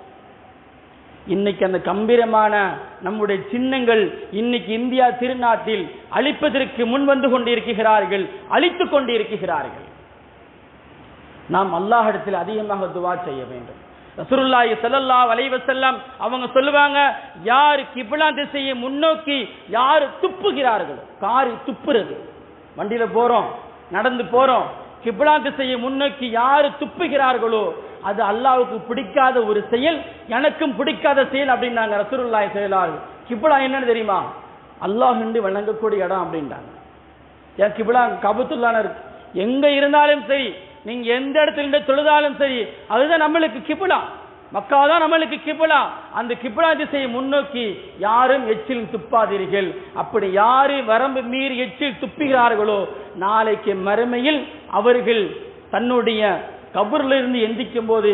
இன்னைக்கு அந்த கம்பீரமான நம்முடைய சின்னங்கள் இன்னைக்கு இந்தியா திருநாட்டில் அழிப்பதற்கு முன் வந்து கொண்டிருக்கிறார்கள், அழித்துக் கொண்டிருக்கிறார்கள். நாம் அல்லாஹ்விடத்தில் அதிகமாக துஆ செய்ய வேண்டும். ரசூலுல்லாஹி ஸல்லல்லாஹு அலைஹி வஸல்லம் அவங்க சொல்லுவாங்க, யார் கிப்லா திசையை முன்னோக்கி யார் துப்புகிறார்களோ, காரி துப்புறது, வண்டியில போறோம் நடந்து போறோம், கிப்லா திசையை முன்னோக்கி யார் துப்புகிறார்களோ அது அல்லாஹ்வுக்கு பிடிக்காத ஒரு செயல், எனக்கும் பிடிக்காத செயல் அப்படின்னாங்க ரசூலுல்லாஹி ஸல்லல்லாஹு அலைஹி வஸல்லம். கிப்லா என்னன்னு தெரியுமா? அல்லாஹ் என்று வணங்கக்கூடிய இடம் அப்படின்றாங்க. ஏன் கிப்லா கபத்துல்லான இருக்கு, எங்க இருந்தாலும் சரி, நீங்க எந்த இடத்துல இருந்து தொழுதாலும் சரி, அதுதான் நம்மளுக்கு கிப்லா. மக்கா தான் நம்மளுக்கு கிப்லா. அந்த கிப்லா திசையை முன்னோக்கி யாரும் எச்சில் துப்பாதீர்கள். அப்படி யாரு வரம்பு மீறி எச்சில் துப்புகிறார்களோ நாளைக்கு மறுமையில் அவர்கள் தன்னுடைய கபரிலிருந்து எந்திக்கும் போது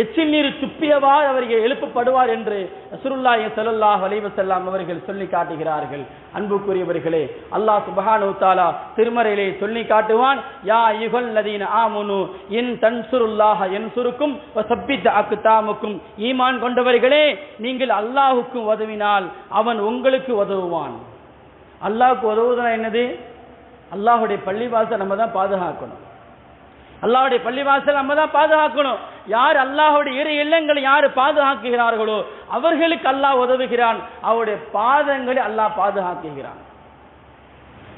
எச்சில் நீர் துப்பியவாறு அவர்கள் எழுப்பப்படுவார் என்று ரசூலுல்லாஹி ஸல்லல்லாஹு அலைஹி வஸல்லம் அவர்கள் சொல்லி காட்டுகிறார்கள். அன்புக்குரியவர்களே, அல்லாஹ் சுப்ஹானஹு தஆலா திருமறையிலே சொல்லி காட்டுவான், யா அய்யுஹல்லதீன ஆமனு இன் தன்சுருல்லாஹ யன்சுருக்கும் வஸப்பித் அக்தாமுக்கும். ஈமான் கொண்டவர்களே, நீங்கள் அல்லாஹ்வுக்கு உதவினால் அவன் உங்களுக்கு உதவுவான். அல்லாஹ்வுக்கு உதவுவதுனா என்னது? அல்லாஹ்வுடைய பள்ளிவாசல் நம்ம தான் பாதுகாக்கணும். அல்லாஹ்வுடைய பள்ளிவாசல் நம்ம தான் பாதுகாக்கணும். யார் அல்லாஹ்வுடைய இறை இல்லங்களை யார் பாதுகாக்கிறார்களோ அவர்களுக்கு அல்லாஹ் உதவுகிறான். அவருடைய பாதங்களை அல்லாஹ் பாதுகாக்கிறான்.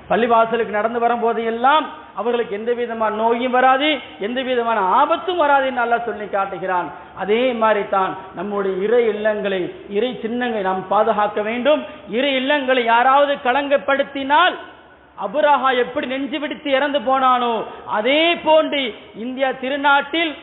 பள்ளிவாசலுக்கு நடந்து வரும்போது எல்லாம் அவர்களுக்கு எந்த விதமான நோயும் வராது, எந்த விதமான ஆபத்தும் வராது என்று அல்லாஹ் சொல்லி காட்டுகிறான். அதே மாதிரி தான் நம்முடைய இறை இல்லங்களை, இறை சின்னங்களை நாம் பாதுகாக்க வேண்டும். இறை இல்லங்களை யாராவது களங்கப்படுத்தினால் அபுரஹா எப்படி நெஞ்சு பிடித்து இறந்து போனானோ அதே போன்று இந்தியா திருநாட்டில்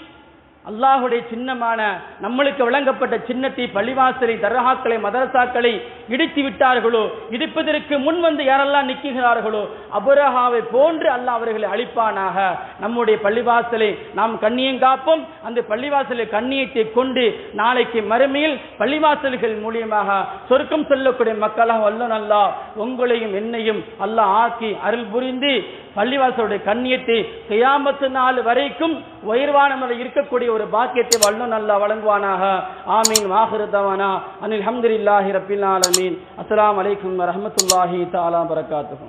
அல்லாஹுடைய சின்னமான நம்மளுக்கு வழங்கப்பட்ட சின்னத்தை, பள்ளிவாசலை, தர்காக்களை, மதரசாக்களை இடித்து விட்டார்களோ, இடிப்பதற்கு முன் வந்து யாரெல்லாம் நிற்கிறார்களோ அபுரஹாவை போன்று அல்லாஹ் அவர்களை அழிப்பானாக. நம்முடைய பள்ளிவாசலை நாம் கண்ணியம் காப்போம். அந்த பள்ளிவாசலை கண்ணியத்தை கொண்டு நாளைக்கு மறுமையில் பள்ளிவாசல்கள் மூலியமாக சொர்க்கம் சொல்லக்கூடிய மக்களாக வல்லோன் அல்லாஹ் உங்களையும் என்னையும் அல்லாஹ் ஆக்கி அருள் புரிந்து பள்ளிவாசலுடைய கண்ணியத்தை கியாமத்து நாள் வரைக்கும் உயர்வான முறையில் இருக்கக்கூடிய ஒரு பாக்கியத்தை வல்லோன் அல்லாஹ் வழங்குவானாக. ஆமீன். வாஹிரு தவானா அனில் ஹம்துலில்லாஹி ரப்பில் ஆலமீன். அஸ்ஸலாமு அலைக்கும் வரஹ்மத்துல்லாஹி தஆலா வபரகாத்துஹு.